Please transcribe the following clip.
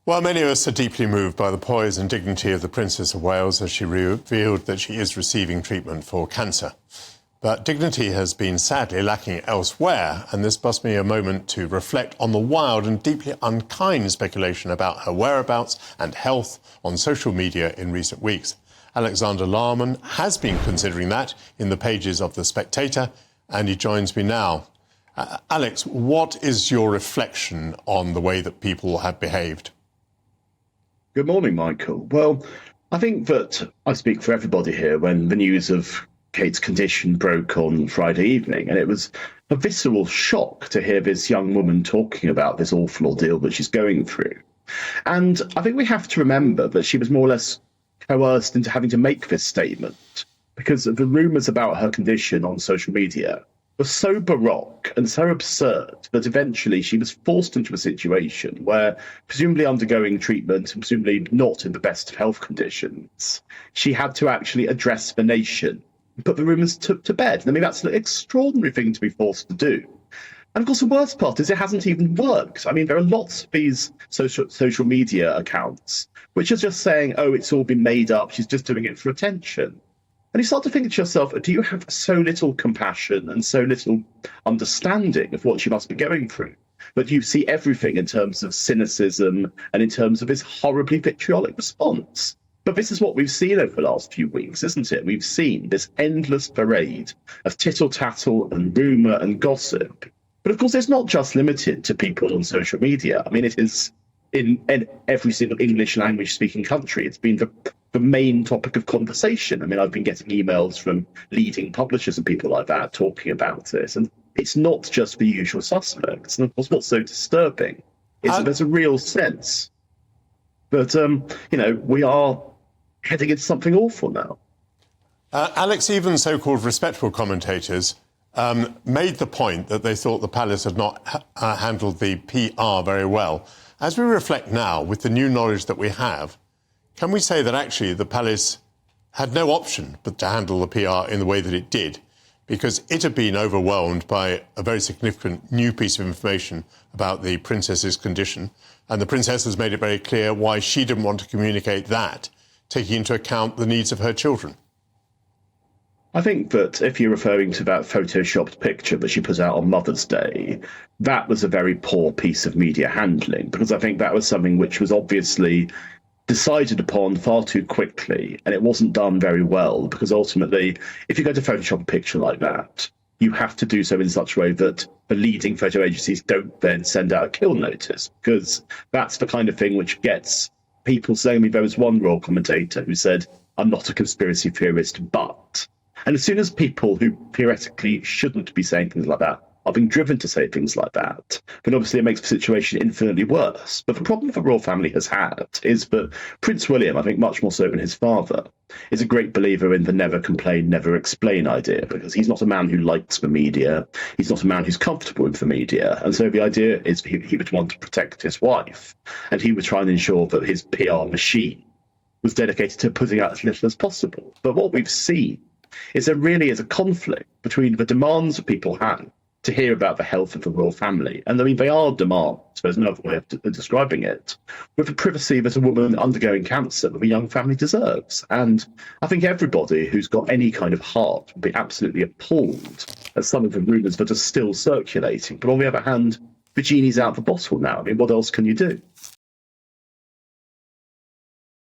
Well, many of us are deeply moved by the poise and dignity of the Princess of Wales as she revealed that she is receiving treatment for cancer. But dignity has been sadly lacking elsewhere, and this must be a moment to reflect on the wild and deeply unkind speculation about her whereabouts and health on social media in recent weeks. Alexander Larman has been considering that in the pages of The Spectator, and he joins me now. Alex, what is your reflection on the way that people have behaved? Good morning, Michael. Well, I think that I speak for everybody here when the news of Kate's condition broke on Friday evening, and it was a visceral shock to hear this young woman talking about this awful ordeal that she's going through. And I think we have to remember that she was more or less coerced into having to make this statement because the rumours about her condition on social media were so baroque and so absurd that eventually she was forced into a situation where, presumably undergoing treatment and presumably not in the best of health conditions, she had to actually address the nation and put the rumours to bed. I mean, that's an extraordinary thing to be forced to do. And of course, the worst part is it hasn't even worked. I mean, there are lots of these social media accounts which are just saying, oh, it's all been made up, she's just doing it for attention. And you start to think to yourself, do you have so little compassion and so little understanding of what she must be going through? But you see everything in terms of cynicism and in terms of this horribly vitriolic response. But this is what we've seen over the last few weeks, isn't it? We've seen this endless parade of tittle-tattle and rumour and gossip. But of course, it's not just limited to people on social media. I mean, it is in every single English language speaking country. It's been the main topic of conversation. I mean, I've been getting emails from leading publishers and people like that talking about this. And it's not just the usual suspects. And of course, what's so disturbing is that there's a real sense that, we are heading into something awful now. Alex, even so-called respectable commentators made the point that they thought the palace had not handled the PR very well. As we reflect now, with the new knowledge that we have, can we say that actually the palace had no option but to handle the PR in the way that it did, because it had been overwhelmed by a very significant new piece of information about the princess's condition, and the princess has made it very clear why she didn't want to communicate that, taking into account the needs of her children? I think that if you're referring to that photoshopped picture that she put out on Mother's Day, that was a very poor piece of media handling, because I think that was something which was obviously decided upon far too quickly, and it wasn't done very well, because ultimately, if you're going to Photoshop a picture like that, you have to do so in such a way that the leading photo agencies don't then send out a kill notice, because that's the kind of thing which gets people saying, I mean, there was one royal commentator who said, I'm not a conspiracy theorist, but... And as soon as people who theoretically shouldn't be saying things like that are being driven to say things like that, then obviously it makes the situation infinitely worse. But the problem the royal family has had is that Prince William, I think much more so than his father, is a great believer in the never complain, never explain idea, because he's not a man who likes the media. He's not a man who's comfortable with the media. And so the idea is he would want to protect his wife, and he would try and ensure that his PR machine was dedicated to putting out as little as possible. But what we've seen is there really is a conflict between the demands that people have to hear about the health of the royal family, and I mean, they are demands, there's no other way of describing it, with the privacy that a woman undergoing cancer of a young family deserves. And I think everybody who's got any kind of heart would be absolutely appalled at some of the rumours that are still circulating. But on the other hand, the genie's out of the bottle now. I mean, what else can you do?